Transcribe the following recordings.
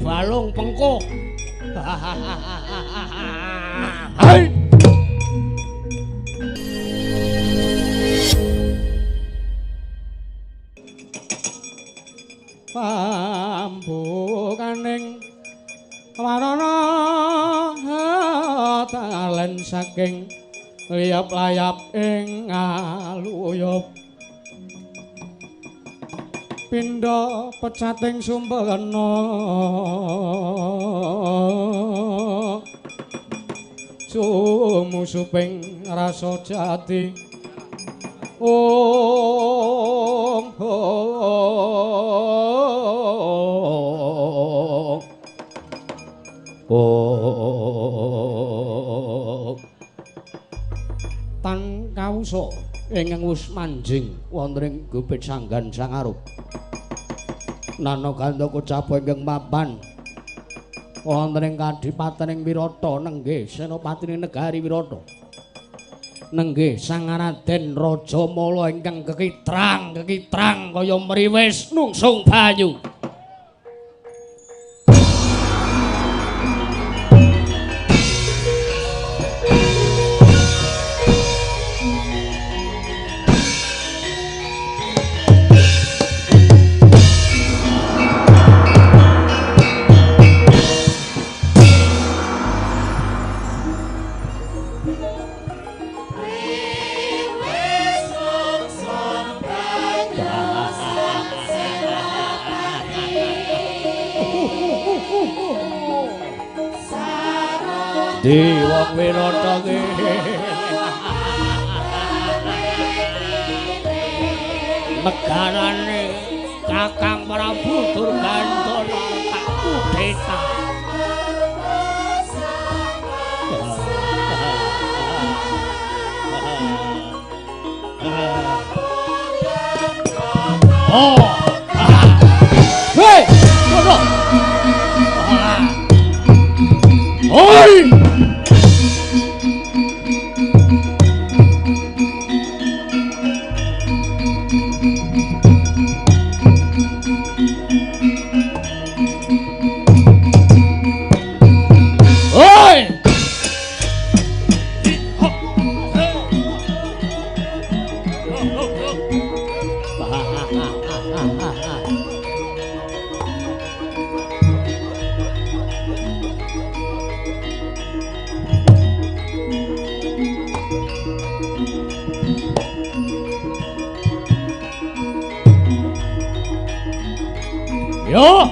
balung pengko. Hai. Pambukaning warana talen saking liyap-layap ing aluyup pindha pecating sumpena sumusuping rasa jati Om tan kawusa ingkang wis manjing wonten ing gubit sanggan sangarup nana gandaka capo ingkang mapan wonten ing kadipatening Wirata nenggih senopatine negari Wirata nenggih Sang Raden Raja Mala ingkang kekitrang kaya mriwis nungsung banyu di wong Wirata ki negarane Kakang Prabu Durgantana tak kudeta oh hei ngono oi yo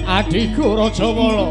Adikku Rajamala.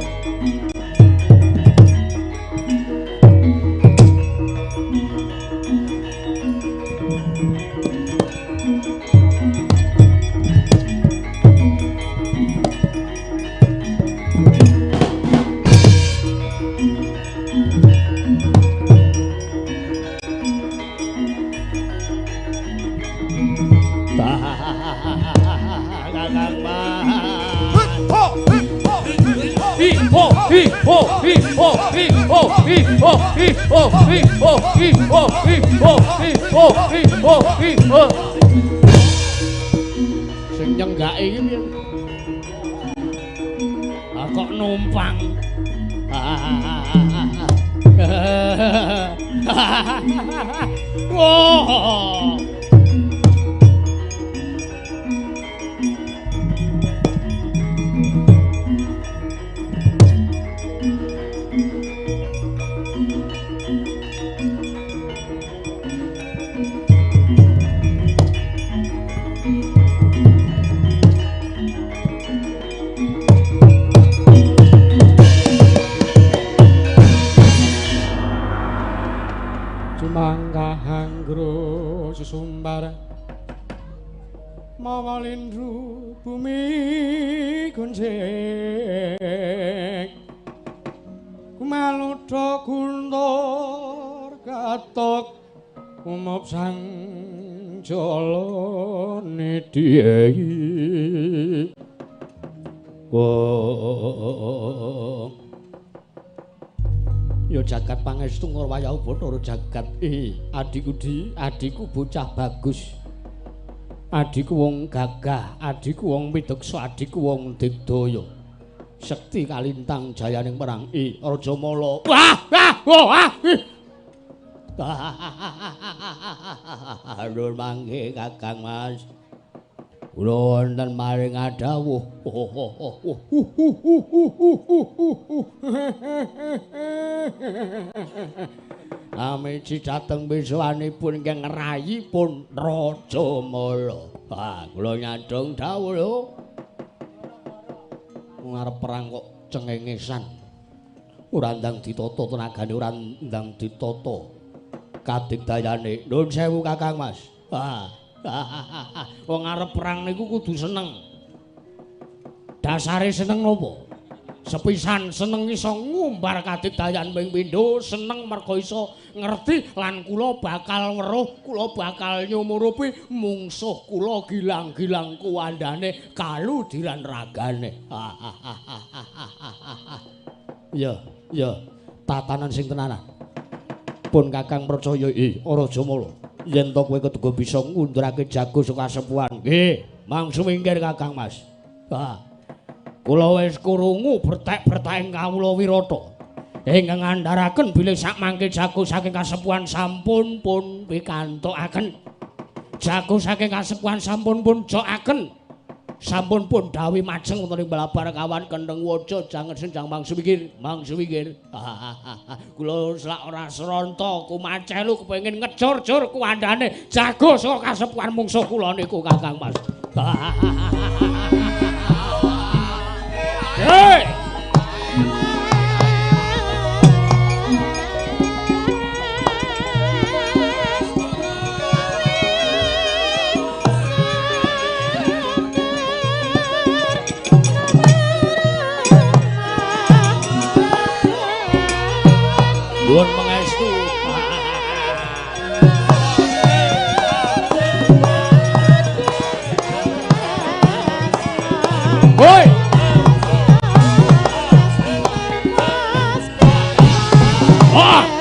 Sing nyenggake iki piye? Kok numpang. Wah. Mangkahanggro sesumbar mawa lindru bumi gonceng kumaludha guntur katok umop sang jalane diei ya jagat pangestu ngorwayau Bathara jagat adikku bocah bagus adikku wong gagah adikku wong mideksa adikku wong digdaya sekti kalintang jayaning perang Rajamala Nur mangke Kakang Mas kula wonten maring adawuh Ameji dhateng biswanipun ingkang ngrayipun Rajamala. Kula nyadong dawuh lho. Ngarep perang kok cengengesan. Ora ndang ditata tenagane, ora ndang ditata kadigdayane. Nuwun sewu Kakang Mas. Wong arep perang niku kudu seneng. Dasare seneng napa? Sepisan seneng iso ngumbar kadigdayan ping pindho, seneng merga iso ngerti lan kula bakal weruh, kula bakal nyumurupi mungsuh kula gilang-gilang kuwandane kaludiran ragane. Ya, tatanan sing tenanan. Pun Kakang percaya Rajamala. Yen to kowe kedua bisa ngundurake jago saka kasepuhan. Nggih, mangsu minggir Kakang Mas. Kula wis krungu bertek-berteke kawula Wirata. Ingkang ngandharaken bilih sak mangke jago saking kasepuhan sampun pun pikantukaken. Jago saking kasepuhan sampun pun jokaken. sampun pun dawi majeng wonten ing balabar kawan kendeng waca jangan senjang mangsu mikir kula selak ora sronta kumacelu kepengin ngejor-jor kuandane jago saka kasepuan mungsuh kula niku Kakang Mas. Hei Nuwun pangestu. Woi. Ah.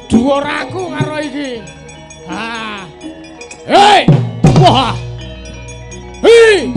Dhuwur aku karo iki. Ha. Hei! Wah. Hei!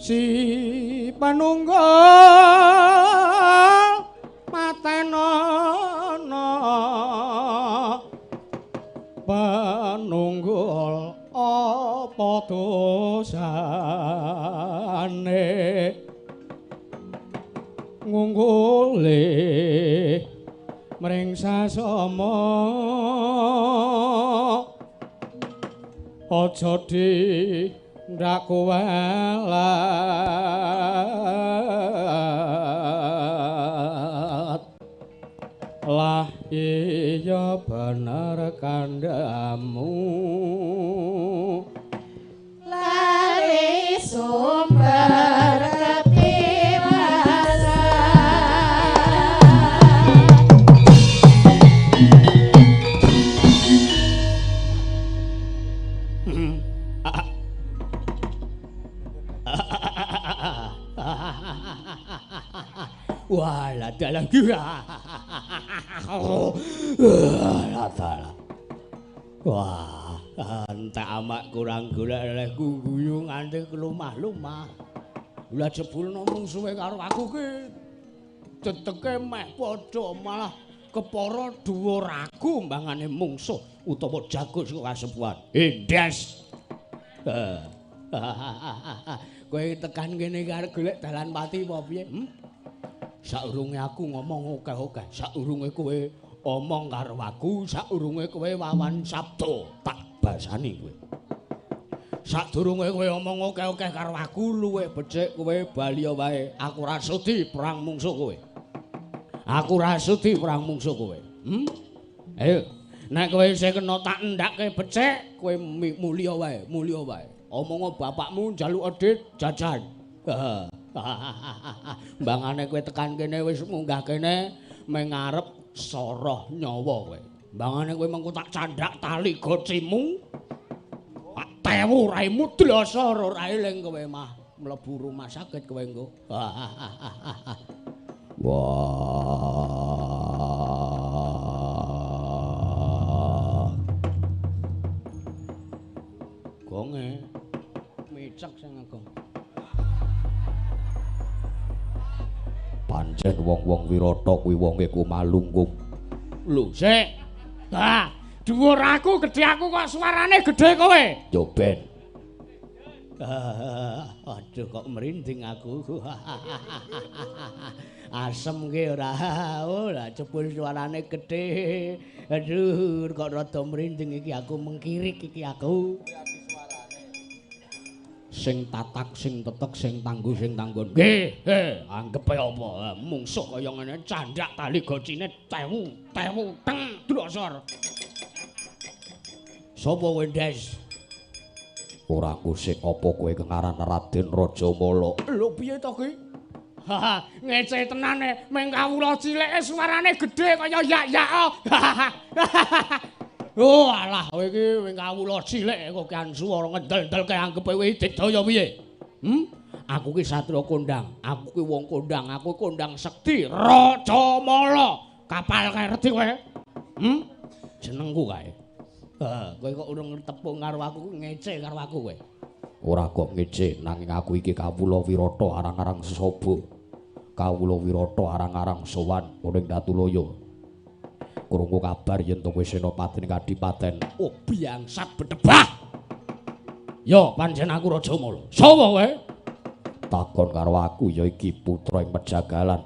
Si panunggal matenono panunggul apa dosane ngunggule mring sasama aja ndak kualat lah iya bener kandamu lari sumber Walah dalam gua. Wah, entek amak kurang golek guyu nganti lumah-lumah. Lah jebulno mungsuhe karo aku ki teteke meh padha malah kepara dhuwur aku mbangane mungsuh utawa jago saka kasepuhan. Endes. Kowe tekan kene karo golek dalan pati apa piye? Saurunge aku ngomong akeh-akeh, saurunge kowe omong karo aku, saurunge kowe wawan sabda tak basani kowe. Sadurunge kowe omong akeh-akeh karo aku, luwih becik kowe bali wae. Aku ra sudi perang mungsuh kowe. Aku ra sudi perang mungsuh kowe. Ayo, nek kowe isih kena tak endakke becik, kowe mulya wae, mulya wae. Omongo bapakmu njaluk edit jajan. Mbangane kowe tekan kene wis munggah kene mengarep soroh nyawa kowe. Mbangane kowe mengko tak candhak tali gocimu. Tak tewu raimu dlasa ora eling kowe mah mlebu rumah sakit kowe engko. Wah. Gonge micek sing ngegong. Pancen wong-wong Wirata kuwi wonge kumalunggung. Lho, sik. Ha, dhuwur aku, gedhe aku kok suarane gedhe kowe. Yo ben. Aduh kok merinding aku. Asem ki ora. Oh, lah jebul suarane gedhe. Aduh, kok rada merinding iki aku mengkirik iki aku. Sing tatak, sing tetek, sing tangguh, sing tanggon. Nggih, anggepe apa? Mungsuh kaya ngene candhak tali gocine tewu teng drosor. Sapa kowe, Des? Ora kusik apa kowe kengaran Raden Rajamala. Lho piye to ki? Haha, ngece tenane, meng kawula cilike suarane gedhe kaya yak-yak. Oh alah kowe iki wing kawula cilik kok kan swara ngendel-ndelke anggepe kowe didaya piye? Aku ki satria kondang, aku ki wong kondang, aku kondang sekti Rajamala. Kapal kae reti kowe? Jenengku kae. Kowe kok urung tepung karo aku ngece karo aku kowe. Ora kok ngece, nanging aku iki kawula Wirata arang-arang sesaba. Kawula Wirata arang-arang sowan ning Datulaya. Krungu kabar yen to kowe senopati ning Kadipaten. Oh, biangsat bedebah. Yo, pancen aku Rajamala. Sapa kowe? Takon karo aku ya iki putra ing Pejagalan.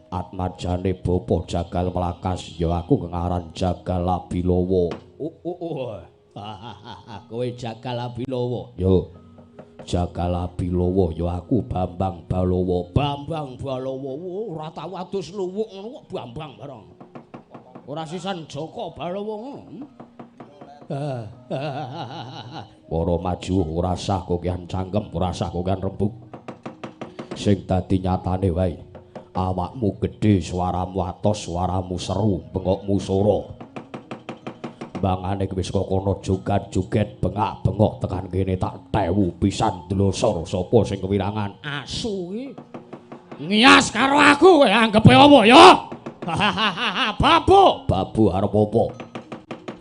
Atmajane bapa Jagal Melakas, ya aku kengaran Jagal Abilawa. Kowe Jagal Abilawa. Yo. Jagal Abilawa ya aku Bambang Balawa. Bambang Balawa ora tau adus luwuk ngono kok Bambang bareng. Ora sisan Jaka Balawa ngono. Para maju ora sah kokean cangkem, ora sah kokean rembug. Sing dadi nyatane wae awakmu gedhe, swaramu atos, swaramu seru, bengokmu sora. Bangane wis kok kono joget-joget bengak-bengok tekan kene tak tewu pisan dlosor sapa sing kewirangan asu iki ngias karo aku kowe anggepe apa ya? Babu arep apa?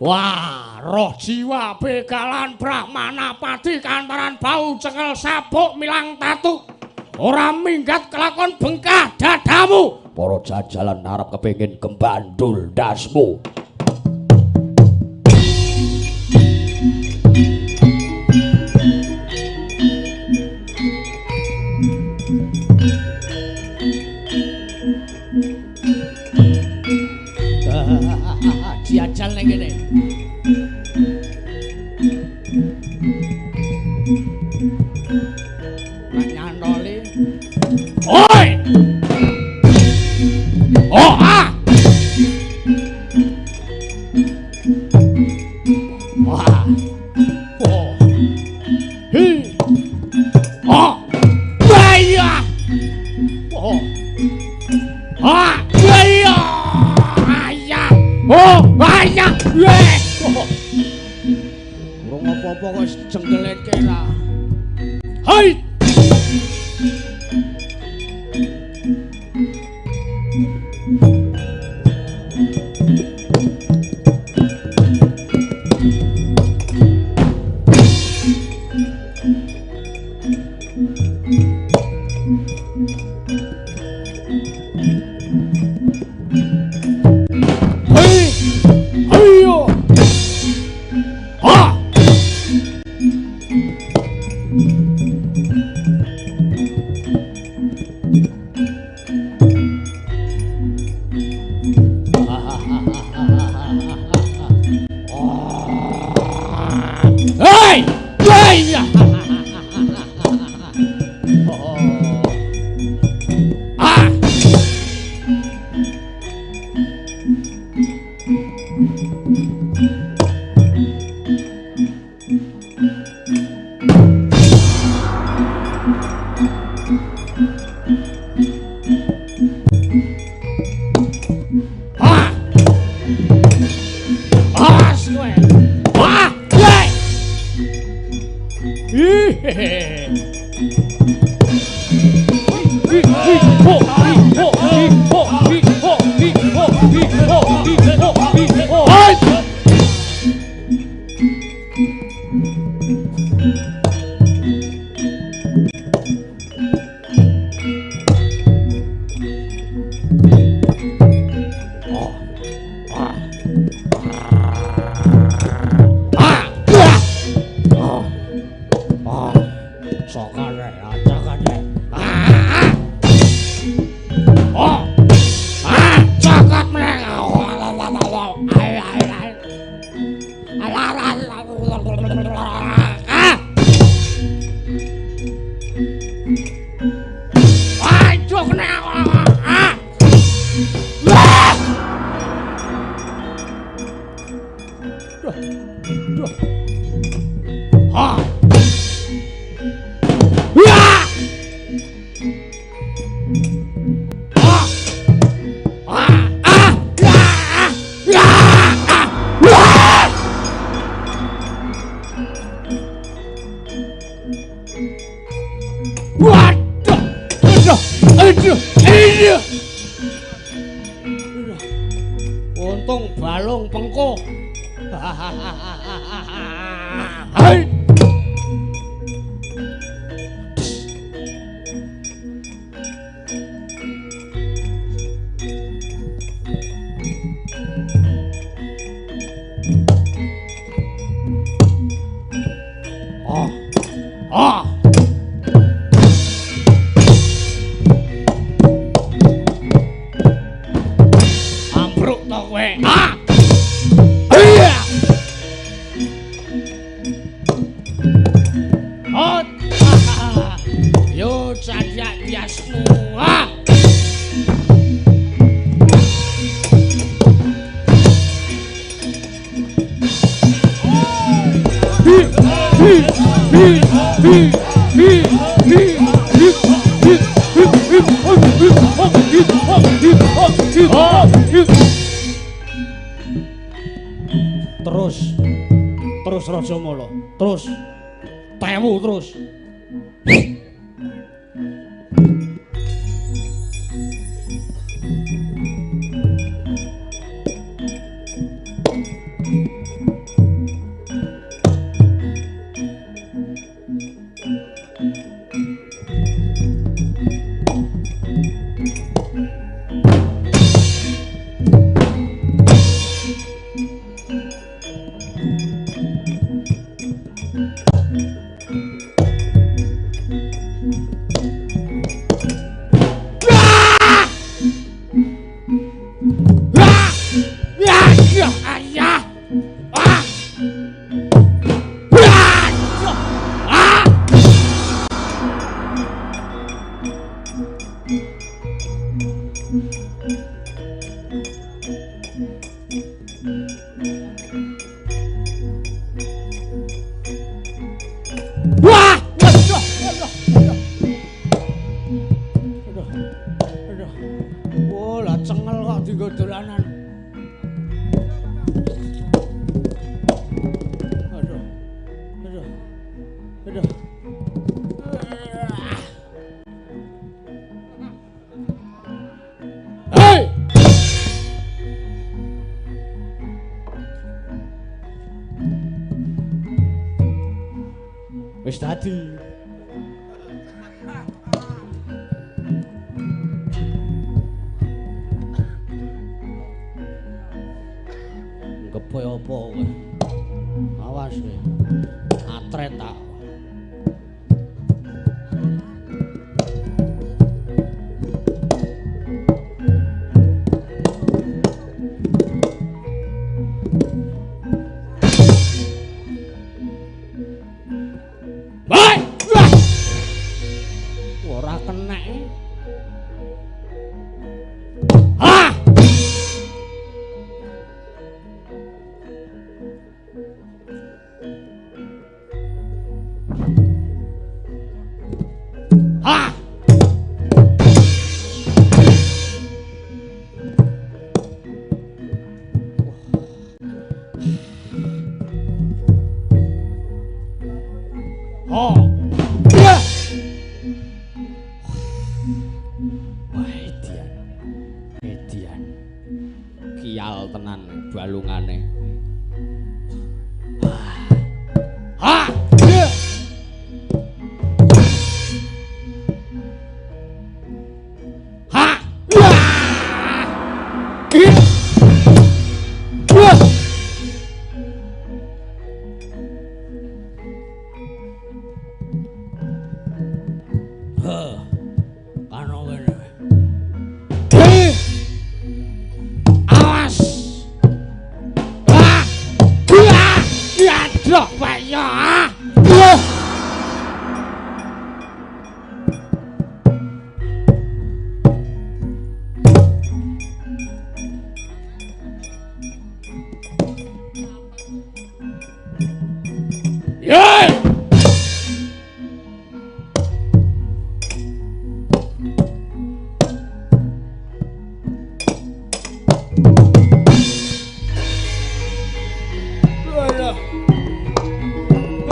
Wah, roh jiwa begalan Brahmana pati kantaran bau cekel sabuk milang tatu ora minggat kelakon bengkah dadamu. Para jajalan arep kepengin gembandul dasmu. Jajal ning kene. Nyantoli. Oi! Oh ah! Wah. Oh. Hi. Oh. Baya. Oh. Ah, baya. Ayah. Oh, ayah. Weh. Urung apa-apa kok jengkeleke ra. Hai. Ayo. Ah. Hey! Hey! Ah! Ah! Ah, kowe. Ah! Hey! Untung balung pengko. Hai. Ambruk to kowe. Ah! Iya. Hot. Yo cajak biasmu. Ah! Terus Raja Mala, terus tewu terus. Oh, lah cengel kok dienggo dolanan. Aduh. Aduh. Aduh. Hei! Wis dadi. ora kenek. Ah! Ah! Oh. Yeah. Wah, Edian. Kial tenan balungane. Ha! Yeah. Ha! Yeah. Awas. Drok banyak. Yeay!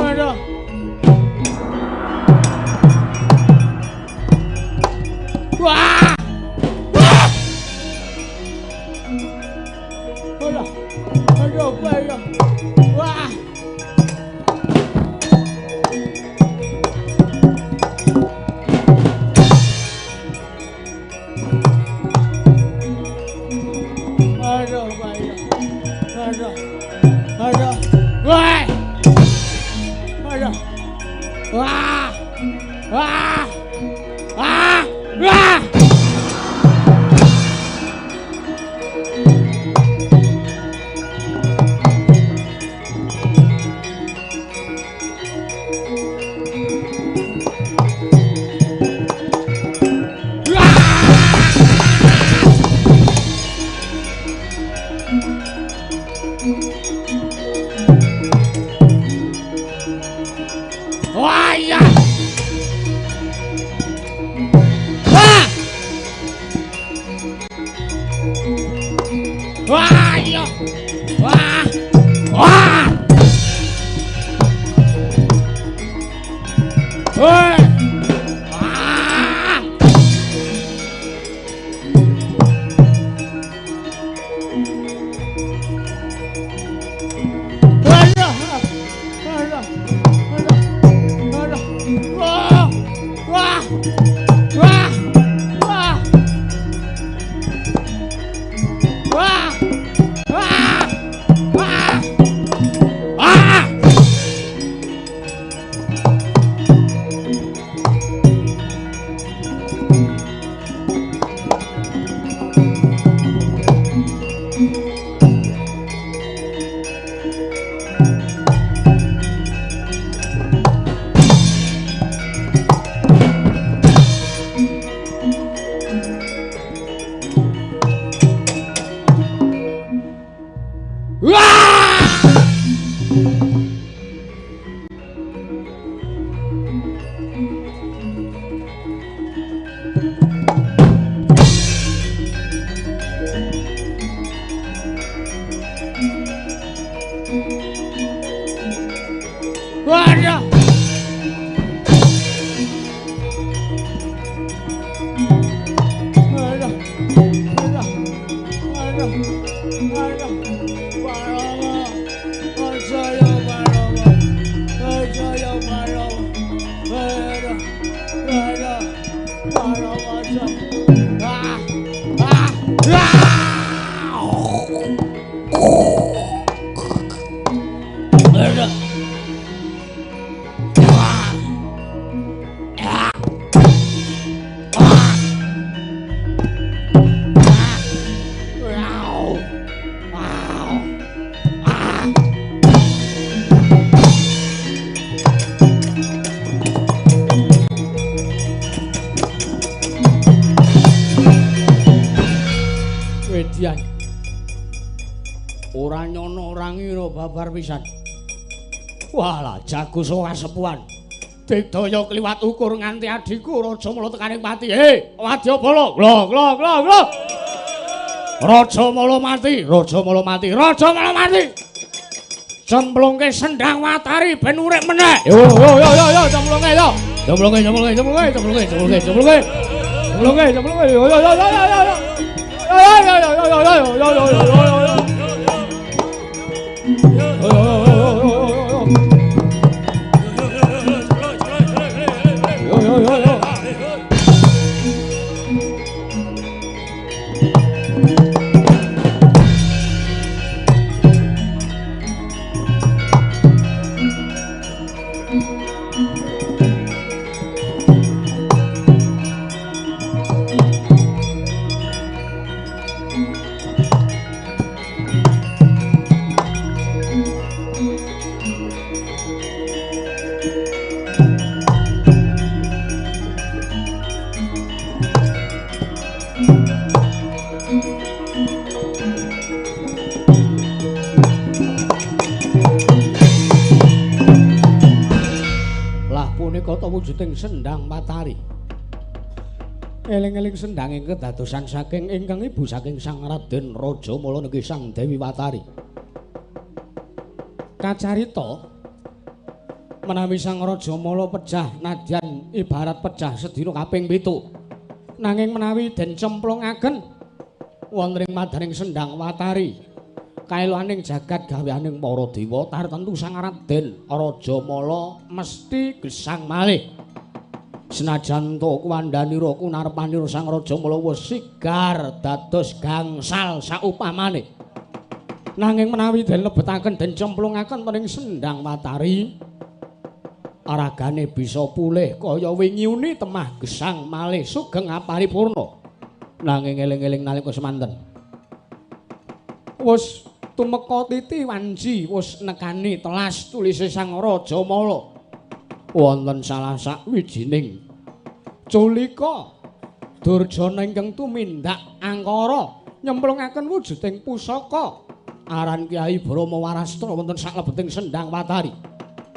Aduh. Wah! Aduh, bahaya. Wah! Aduh, bahaya. Aduh. Wah! Aduh. Wah! Wah! Wah! Wah! Wah, ya! Wah! Wah, ya! Wah! Wah! Woi! Wah! Waduh. kadadian. Ora nyono ora ngira babar pisan. Walah jago sowa sepuan. Digdaya kliwat ukur nganti adiku Raja Mala tekaning pati. Wadyabala. Glok. Raja Mala mati. Cemplungke sendang Watari ben urip meneh. Yo cemplungke yo. Cemplungke. Wujuding sendang Watari. Eling-eling sendang ingkang kedadosan saking ingkang ibu saking Sang Raden Raja Mala niki Sang Dewi Watari. Kacarita menawi Sang Raja Mala pejah nadyan ibarat pejah sedina kaping 7. Nanging menawi den cemplungaken wonten ing madaning sendang Watari kaeloaning jagat gaweaning para dewa tartentu Sang Raden Raja Mala mesti gesang malih. Senajan to kuwandanira kunarpanira Sang Raja Mala wis sigar dados gangsal saupamane. Nanging menawi den lebetaken den cemplungaken ing sendang Watari aragane bisa pulih kaya wingi uni temah gesang malih sugeng aparipurna. Nanging eling-eling nalika semanten wis tumeka titi wanci wis nekani telas tulise Sang Raja Mala wonten salah sawijining culika Durjana ingkang tumindak angkara nyemplungaken wujuding pusaka aran Kyai Brahma Warastra wonten saklebeting sendang Watari.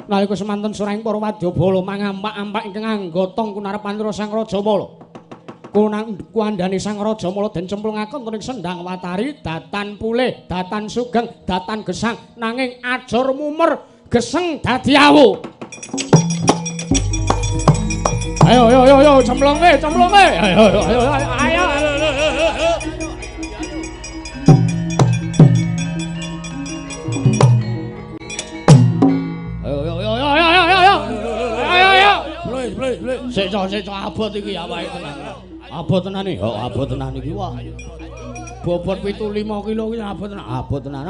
Nalika semanten suraing para wadyabala mangampak-ampak ingkang anggotong kunarepanira Sang Raja Mala. Kuandhane Sang Raja Mala den cemplungaken ing sendang Watari datan pulih, datan sugeng, datan gesang nanging ajur mumer geseng dadi awu. Ayo cemplungke. Ayo. Sik abot iki awake tenan. Abot tenan iki. Abot tenan iki wah. Bobot 7-5 kilo iki abot tenan.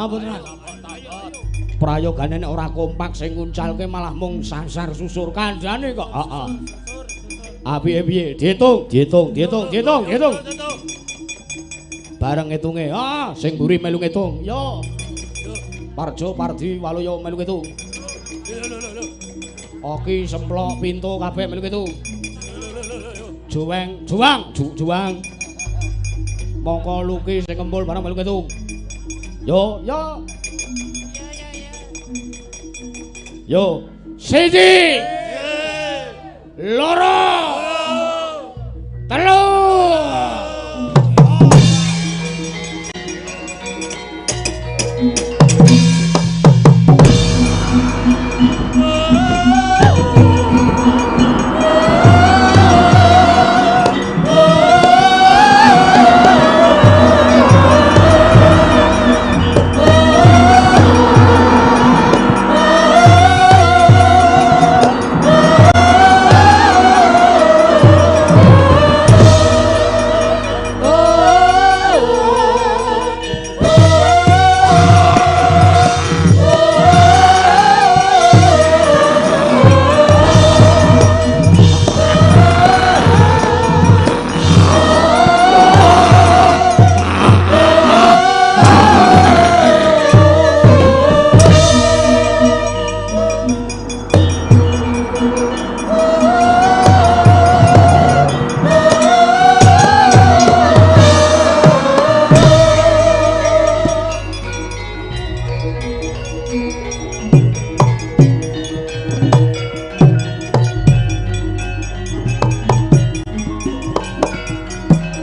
Prayogane nek ora kompak sing nguncalke malah mung sasar susur kandhane kok. Heeh. Piye? Diitung. Bareng ngitunge. Sing mburi melu ngitung. Yo. Parjo, Pardi, Waluya melu ngitung. Oki, Semplok, Pintu kabeh melu ngitung. Juwang. Mongko Luki sing kempul bareng melu ngitung. Yo. Siji. Loro. Telu.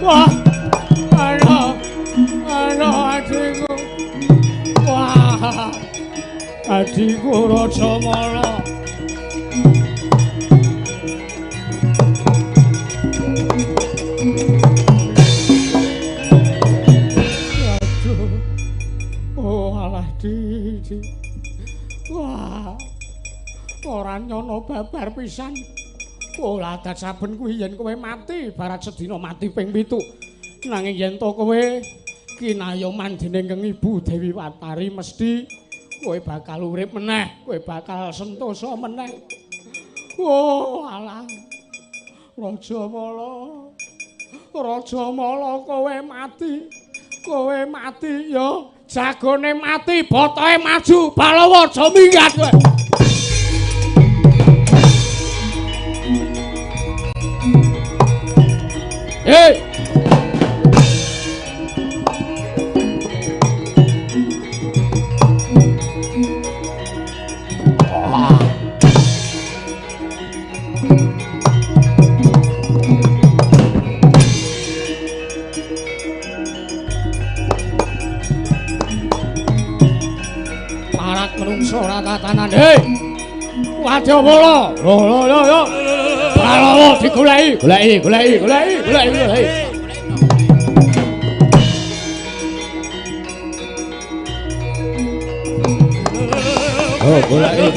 Wah, aduh adikku. Wah, adikku Rajamala. Aduh, oh alah Didi. Wah, ora nyono babar pisan. Ora adat saben kuwi yen kowe mati barat sedina mati ping 7. Nanging yen to kowe kinayoman dening Kang Ibu Dewi Watari mesti kowe bakal urip meneh, kowe bakal sentosa meneh. Oh, alah. Rajamala. Rajamala kowe mati. Kowe mati ya jagone mati, botohe maju, Balawa aja minggat kowe. Hei. Parak menungso ora tatanan. Hei. Wadyabala. Yo. Balawa digoleki. Goleki. Oh, goleki.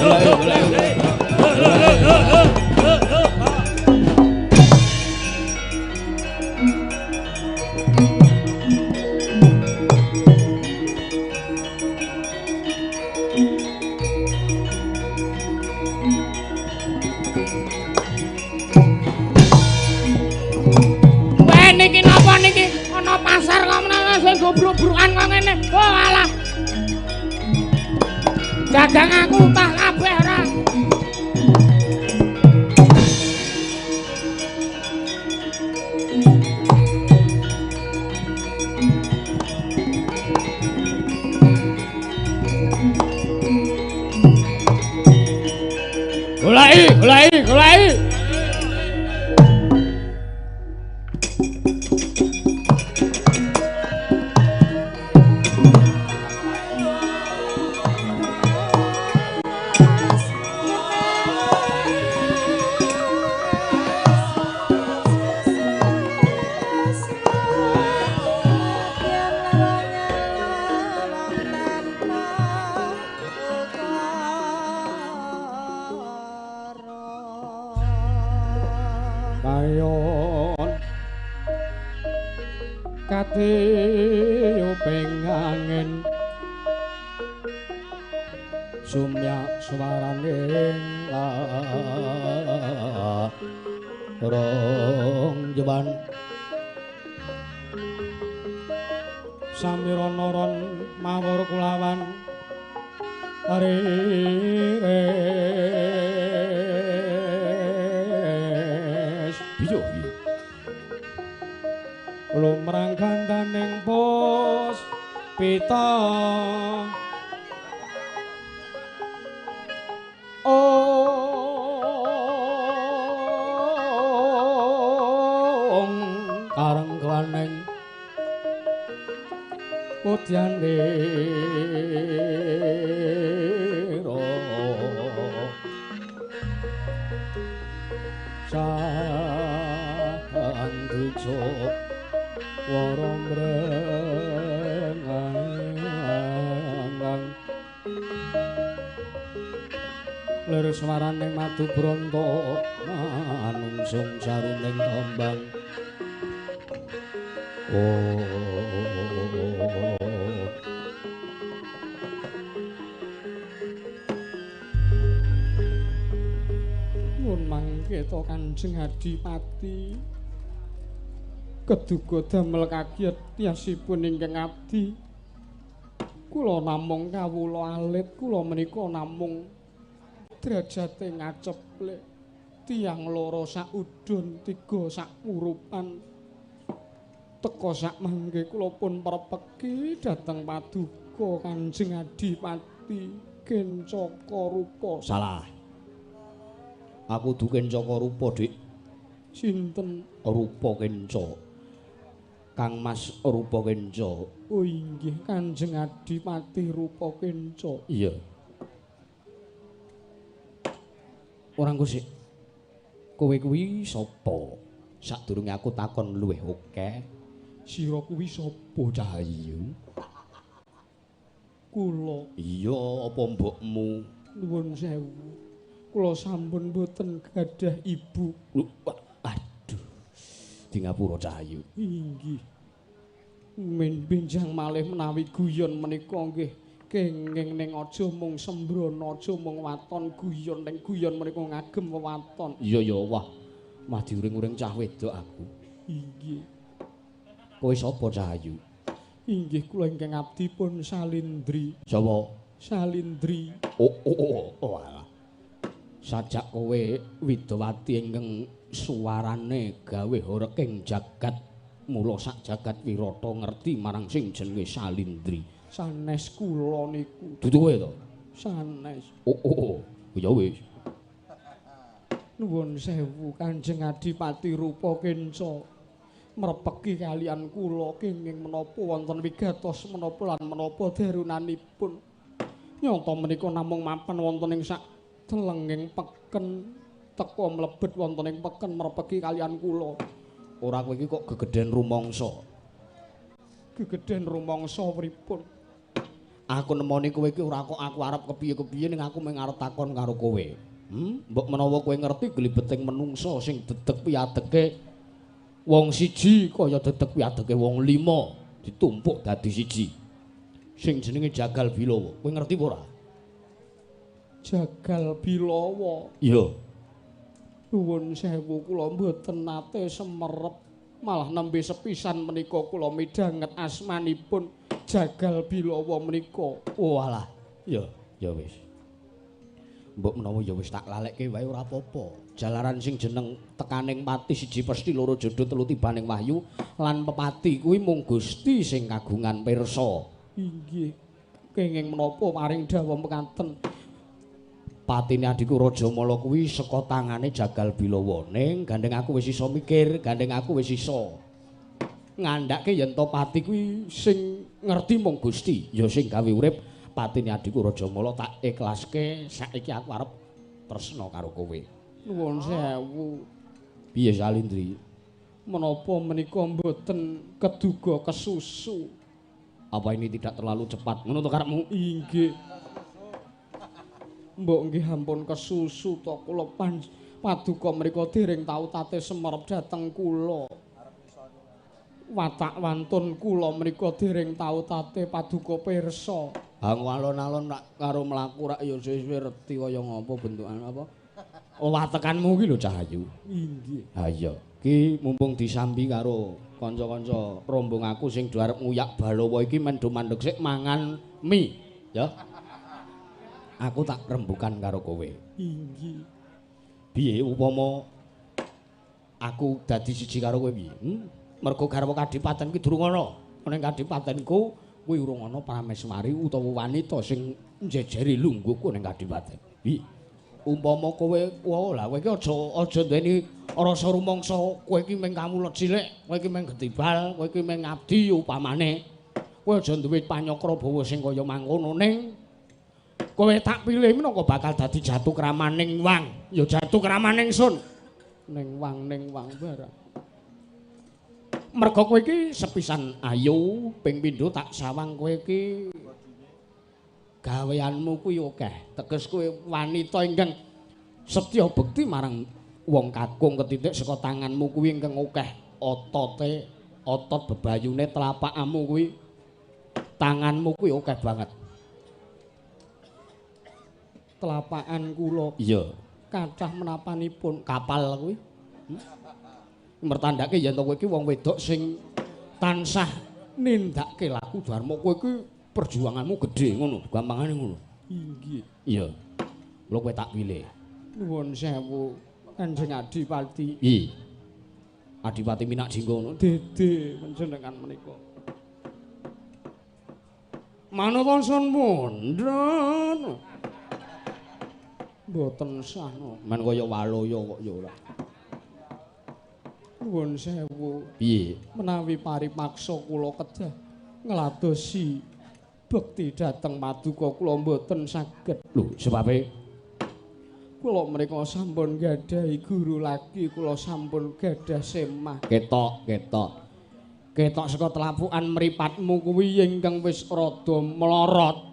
Niki napa niki ana pasar kok meneh sing goblok-brukan kok ngene. Oh alah. Dagang aku utah kabeh ora. Goleki. Kayon kate uping angin sumyak swaraning rong jeban samirana-ron mawur kulawan biyo iki lumrang gandaning pos pita kareng klaning putyane sanduco warong rengang lir swaraning madu bronto manungsung saruning kembang Kita Kanjeng Adipati keduga damel kagiat tiasipun ingkang abdi kula namung kawula alit kula menika namung derajate ngaceplek tiyang loro sak udon tiga sak urupan teka sak mangke kula pun prepeki dhateng paduka Kanjeng Adipati Kencaka Rupa. Salah. Aku duken Caka Rupa, Dik. Sinten? Rupa Kenca. Kang Mas Rupakenca. Oh inggih Kanjeng Adipati Rupakenca. Iya. Ora sik. Kowe kuwi sapa? Sadurunge aku takon luwih akeh. Sira kuwi sapa Cahayu? Kula. Iya, apa mbokmu? Nuwun sewu. Kula sampun boten gadah ibu. Aduh. Di ngapura Cahayu. Inggih. Men benjang malih menawi guyon menika nggih kenging ning aja mung sembrono, aja mung waton guyon ning guyon menika ngagem wewaton. Iya ya, wah. Mah diuring-uring cah wedok aku. Inggih. Kowe sapa Cahayu? Inggih kula ingkang abdipun Salindri. Sapa? Salindri. Oh, alah. Sajak kowe Widawati ingkang suwarane gawe horeking jagat, mula sak jagat wirata ngerti marang sing jenenge Salindri. Sanes kula niku. Dudu kowe to? Sanes. Ya wis. Nuwun sewu Kanjeng Adipati Rupakenca. Mrepeki kalian kula kenging menapa wonten wigatos menapa lan menapa darunanipun. Nyata menika namung mapan wonten ing sak telenging peken teka mlebet wonten ing peken mrepeki kalian kula. Ora kowe iki kok gegeden rumangsa. Gegeden rumangsa pripun? Aku nemoni kowe iki ora kok aku arep kepiye-kepiye ning aku mung arep takon karo kowe. Mbok menawa kowe ngerti glibeting menungsa sing dedeg piadeke wong siji kaya dedeg piadeke wong lima ditumpuk dadi siji. Sing jenenge Jagal Bilawa. Kowe ngerti apa ora? Jagal Bilawa. Iya. Nuwun sewu kula mboten nate semerep, malah nembe sepisan menika kula midhanget asmanipun Jagal Bilawa menika. Oh alah. Ya wis. Mbok menawa ya wis tak lalekke wae ora apa-apa. Jalaran sing jeneng tekaning pati siji pesti loro jodoh telu tibaning wahyu lan pepati kuwi mung Gusti sing kagungan pirsa. Inggih. Kenging menapa paring dawuh mekaten. Patine adhiku Raja Mala kuwi saka tangane Jagal Bilawa. Ning gandeng aku wis iso mikir, gandeng aku wis iso ngandhake yen to pati kuwi sing ngerti mung Gusti, ya sing gawe urip. Patine adhiku Raja Mala tak ikhlaske, saiki aku arep tresna karo kowe. Nuwun sewu. Piye Salindri? Menapa menika mboten keduga kesusu? Apa ini tidak terlalu cepat? Ngono to karepmu? Inggih. Mbok nggih ampun kesusu to kula paduka mriku dereng tau tate semerep dhateng kula. Watak wantun kula menika dereng tau tate paduka pirsa. Hang alon-alon karo mlaku rak ya wis reti kaya ngapa bentukan apa? Oh, watekanmu ki lho Cahayu. Inggih. Ha iya, ki mumpung disambi karo kanca-kanca rombong aku sing do arep nguyak Balawa iki men do mandeg sik mangan mie, ya. Aku tak rembukan karo kowe. Inggih. Piye upama aku dadi siji karo kowe piye? Mergo garwa kadipaten ki durung ana. Ning kadipatenku kuwi urung ana prameswari utawa wanita sing njejeri lungguhku ning kadipaten. Piye? Umpama kowe lha kowe iki aja ndeni rasa rumangsa kowe iki mung kamulet cilik, kowe iki mung getibal, kowe iki mung ngabdi upamane. Kowe aja duwe panyakra bawa sing kaya mangkono ning kowe tak pilih menapa bakal dadi jatuh kramaning wang. Ya jatuh kramaning sun. Ning wang barang. Merga kowe iki sepisan ayu, ping pindho tak sawang kowe iki gaweanmu kuwi akeh. Teges kowe wanita ingkang setya bekti marang wong kakung ketitik saka tanganmu kuwi ingkang akeh otote, otot bebayune telapakmu kuwi. Tanganmu kuwi akeh banget. Telapakan kula. Iya. Kathah menapanipun Kapal kuwi. Mertandake yen to kowe iki wong wedok sing tansah nindakake laku dharma, kowe iki perjuanganmu gedhe ngono, gampangane ngono. Inggih. Iya. Lho kowe tak pilih. Nuwun sewu Kanjeng Adipati. Iya. Adipati Minak Jingga ngono. Dede panjenengan menika. Manut sun mundhen. Mboten sah no. Men kaya waloya kok ya ora. Nuwun sewu. Piye? Menawi paripaksa kula kedah ngladosi bekti dhateng Paduka kula mboten saged. Lho, sebabe Kula menika sampun gadhahi guru lagi, kula sampun gadah semah. ketok. Ketok saka telapukan mripatmu kuwi ingkang wis rada melorot.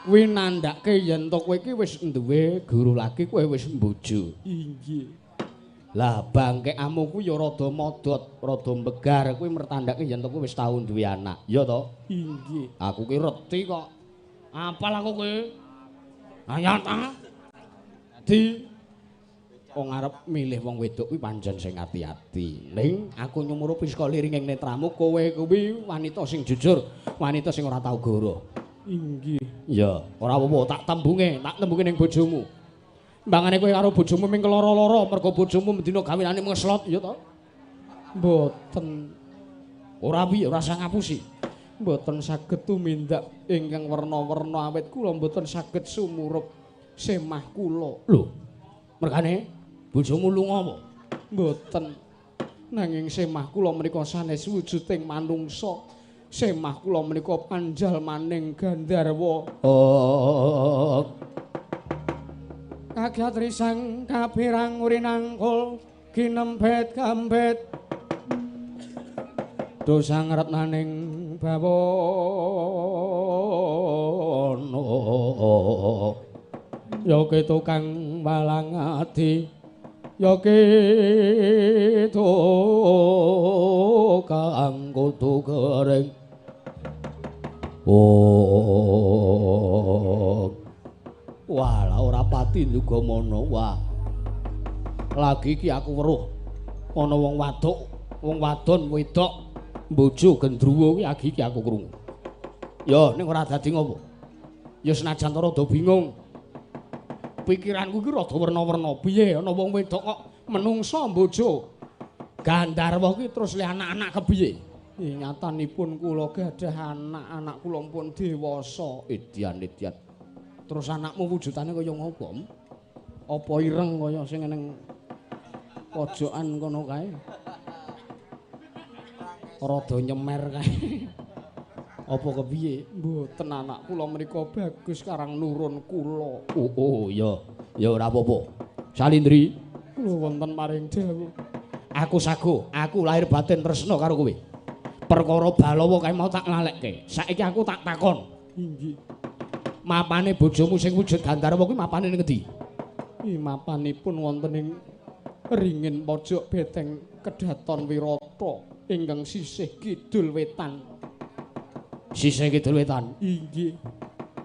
Kuwi nandhake yen to kowe iki wis duwe guru lagi, kowe wis mbojo. Inggih. Lah bangkekamu kuwi ya rada modot, rada mbegar, kuwi mertandake yen to kowe wis tau duwe anak. Ya to? Inggih. Aku ki reti kok. Apal aku kuwi? Ayat ah. Di wong arep milih wong wedok kuwi pancen sing ati-ati. Ning aku nyumurup saka liring ing netramu kowe kuwi wanita sing jujur, wanita sing ora tau goroh. Inggih. Iya, ora apa-apa, tak tembunge ning bojomu. Mbangane kowe karo bojomu ming keloro-loro mergo bojomu mendina gawinane ngeslot ya to? Mboten. Ora piye, ora usah ngapusi. Mboten saged tumindak ingkang werna-werna awit kula mboten saged sumurup semah kula. Lho, mergane bojomu lunga apa? Mboten. Nanging semah kula menika sanes wujuding manungsa. Semah kula menika panjal maning gandarwa. Oh. Kagyatri sang kapirang urinangkul ginembet gambet. Dosang retnaning bawana. Ya tukang malang ati ya tukang kudu kering. Oh. Walah ora pati ndugamana. Wah. Lagi iki aku weruh ana wong wadon wedok bojo gendruwo kuwi agi iki aku krungu. Ya ning ora dadi ngopo. Ya senajan rada bingung. Pikiranku iki rada werna-werna. Piye ana wong wedok kok menungsa bojo Gandharwa ki terus le anak-anak kepiye? Ingatanipun kula gadah anak kula pun dewasa. Edian. Terus anakmu wujudane kaya ngopo? Apa ireng kaya sing ning pojokan kono kae? Rada nyemer kae. Apa kepiye? Mboten anak kula menika bagus karang nurun kula. Oh, ya. Ya ora apa-apa. Salindri, Kula wonten maring dawuh. aku sago, aku lahir batin tresna karo kowe. Perkara Balawa kae mau tak ngalekke. Saiki aku tak takon. Inggih. Mapane bojomu sing wujud Gandharwa kuwi mapane ning endi? Mapanipun wonten ing ringin pojok beteng Kedaton Wirata ingkang sisih kidul wetan. Sisih kidul wetan. Inggih.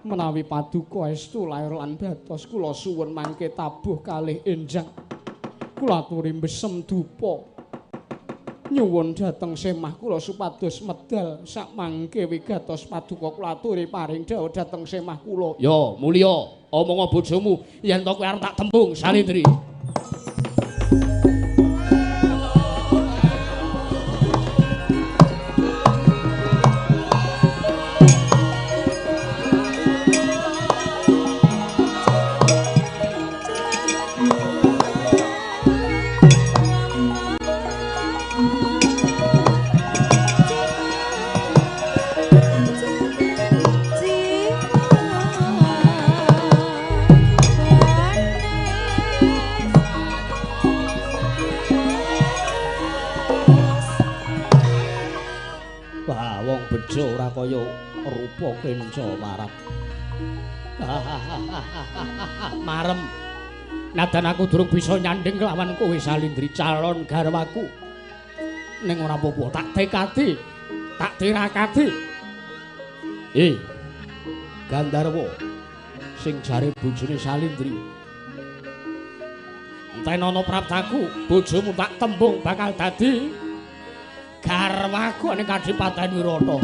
Menawi paduka estu lair lan dados kula suwun mangke tabuh kalih enjang. Kula aturi mbesem dupa. Nyuwun dhateng semah kula supados medal sak mangke wigatos paduka kula aturi paring dawuh dhateng semah kula. Ya, mulya omonga bojomu yen to kowe arep tak tembung Salindri. Bejo ora kaya rupa kenca marap. Marem. Nadan aku durung bisa nyanding kelawan kowe Salindri calon garwaku. Ning ora apa-apa, tak tekadi, tak tirakati. Gandharwa sing jare bojone Salindri. Entenono praptaku, bojomu tak tembung bakal dadi garwaku ning Kadipaten Wirata.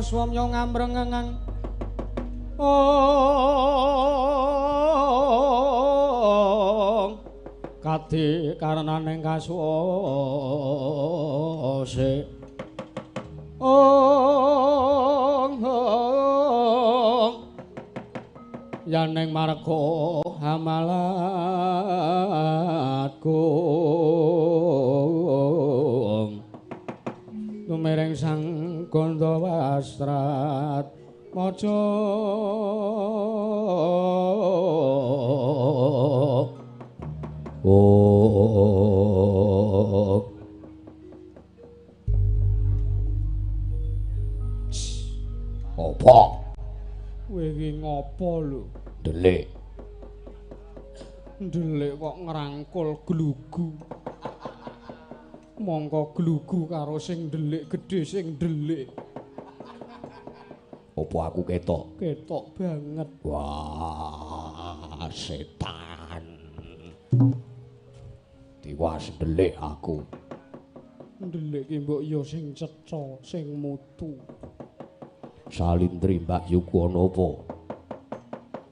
swamya ngamrengengang kadi karenaning kasuwase yaning marga hamalatku tumiring sang Gandawastrat maca apa kowe iki ngopo lho delik ndelik kok ngrangkul glugu mongko glugu karo sing ndelik gedhe sing ndelik apa aku ketok banget wah setan tiwas delik aku ndelik ki mbok ya sing ceca sing mutu Salindri Mbak Yuku ana apa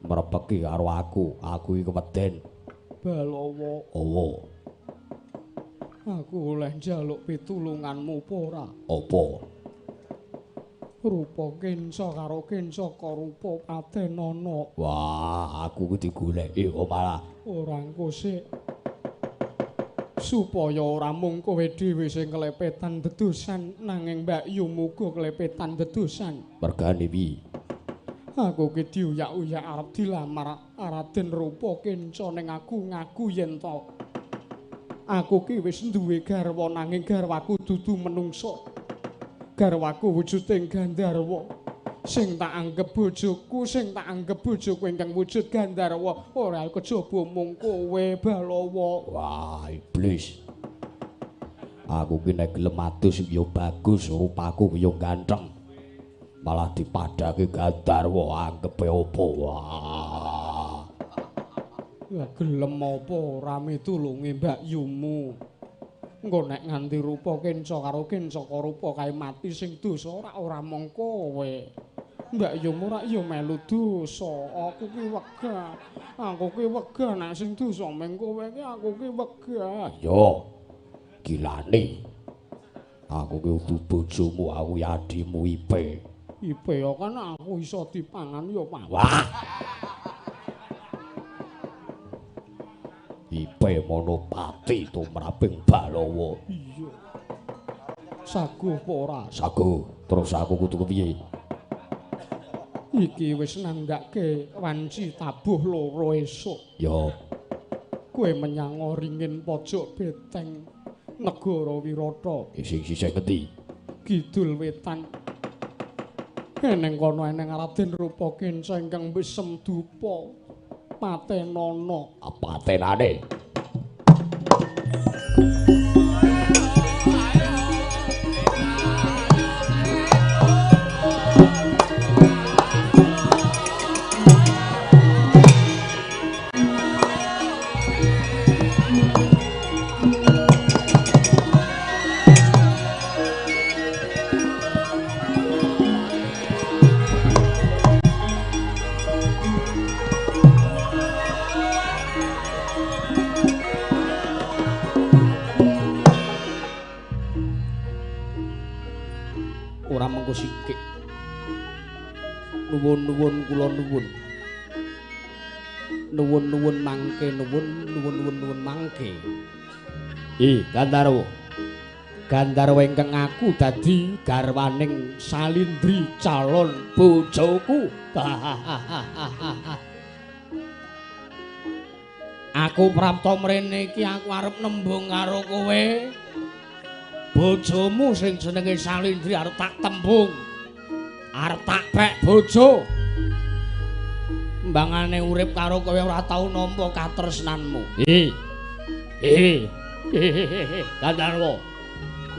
mrepeki karo aku iki keweden Balawa aku oleh njaluk pitulunganmu apa ora apa rupa Kenca karo Kenca rupa Patenana wah aku kudu digoleki kok malah ora engko sik supaya ora mung kowe dhewe sing kelepetan dedosan nanging Mbak Yu muga kelepetan dedosan mergane piye aku ki diuyak-uyak arep dilamar Raden Rupa Kenca ning aku ngaku yen to aku ki wis duwe garwa nanging garwaku dudu menungso garwaku wujuding Gandharwa sing tak anggep bojoku sing tak anggep bojoku ingkang wujud Gandharwa ora kejaba mung kowe Balawa wah iblis aku ki nek gelem adus ya bagus rupaku ya ganteng malah dipadake Gandharwa anggepe apa wah ya gelem apa ora mitulungi Mbak Yumu engko nek nganti rupa Kenca karo Kenca rupa kae mati sing dosa ora mung kowe Mbak Yumu rak ya melu dosa aku ki wegah nek sing dosa mung kowe ki aku ki wegah yo gilane aku ki udu bojomu aku ya adimu Ipe ya kan aku iso dipangan ya Pak wah Ipe Monopati tumraping Balawa iya saguh apa ora saguh terus aku kudu kepiye iki wis nanggake wanci tabuh loro esuk ya kowe menyang ringin pojok beteng negara Wirata sing sisih ngendi kidul wetan eneng kono eneng Raden Rupa Kenca ingkang besem dupa Patenana patenane ora mengko sikik nuwun-nuwun kula nuwun mangke nuwun mangke Gandharwa ingkang aku dadi garwaning Salindri calon bojoku aku prapta mrene iki aku arep nembung karo kowe bojomu sing jenenge Salindri arep tak tembung arep tak pek bojo mbangane urip karo kowe ora tau nampa katresnanmu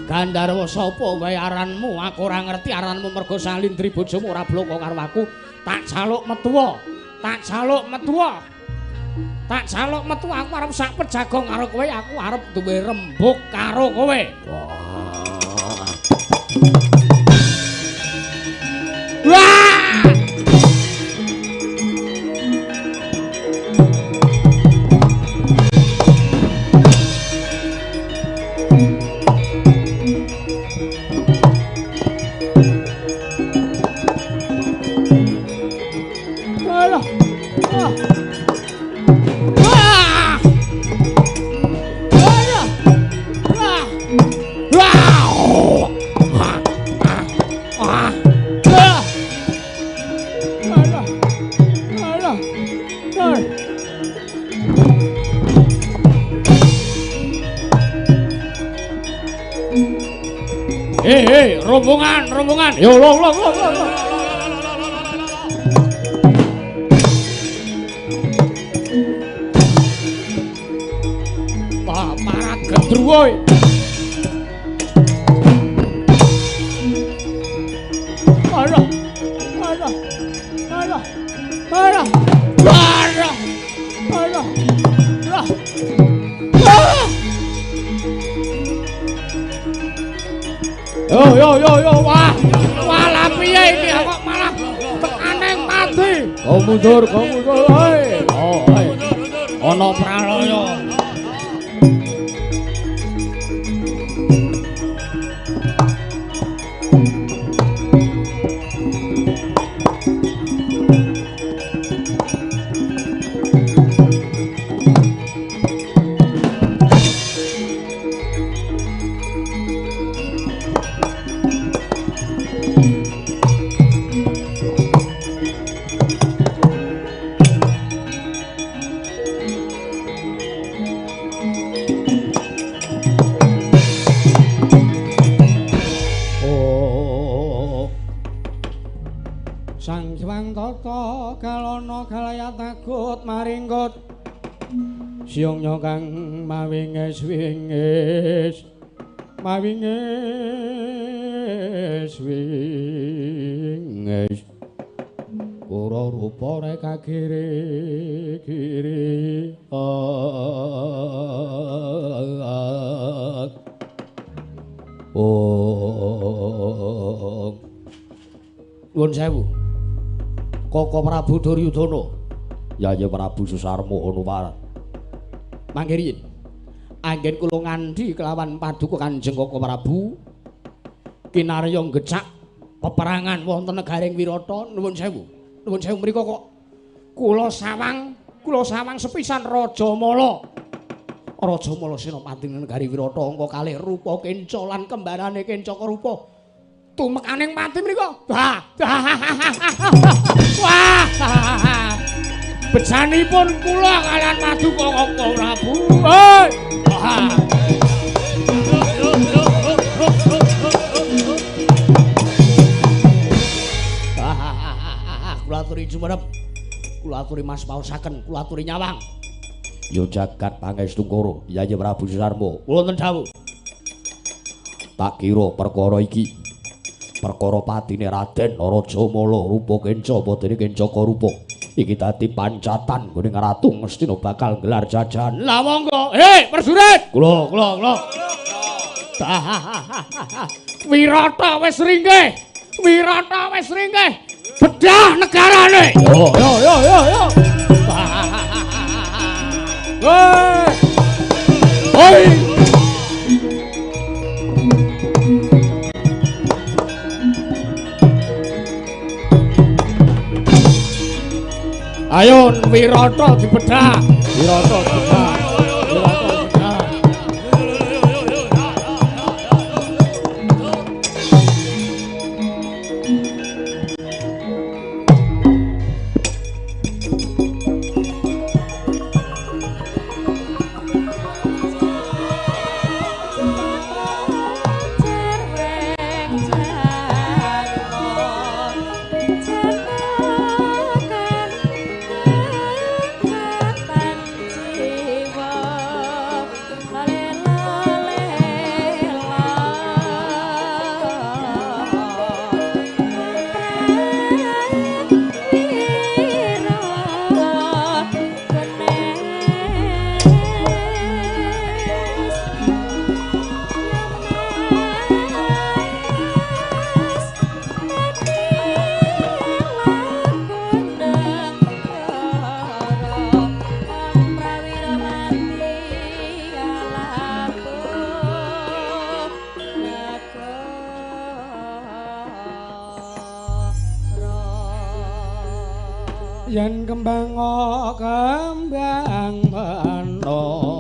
Gandharwa sapa wae aranmu aku ora ngerti aranmu mergo Salindri bojomu ora bloko karo aku tak jaluk metu aku arep sak pejagong karo kowe aku arep duwe rembug karo kowe rombongan. Yo lo. Parat gendruwo. Alah. Yo, wah lah piye iki kok malah tekaneng mati. Kau mundur, hei. Ana pralaya. Maringkut siung nyokang mawinges ora rupa rek kiri nuwun sewu Koko Prabu Duryudana Yayi Prabu Susarmo Anuparat. Mangke riyin anggen kula ngandhi kelawan paduka Kanjeng Koko Prabu kinarya ngecak peperangan wonten negaring Wirata. Nuwun sewu mriku kok kula sawang sepisan Raja Mala Senopati negari Wirata angka kalih rupa Kenca lan kembarane Kenca Karupa tumekaning mati mriku. Wah. Bejanipun kula kalian Paduka Koko Prabu. Hei. Kula aturi jumenep. Kula aturi mas paosaken, kula aturi nyawang. Ya jagat pangestu karo Yayi Prabu Susarmo. Wonten dawuh. Tak kira perkara iki perkara patine Raden Raja Mala rupa Kenca padane Kenca Karupa. Iki dadi pancatan gone Ratu Ngastina bakal gelar jajan. Lah monggo, prajurit. Kula. Wirata wis ringgih. Bedah negarane. Yo. Hoi. Ayo Wirata dibedah. Yen kembang kembang mano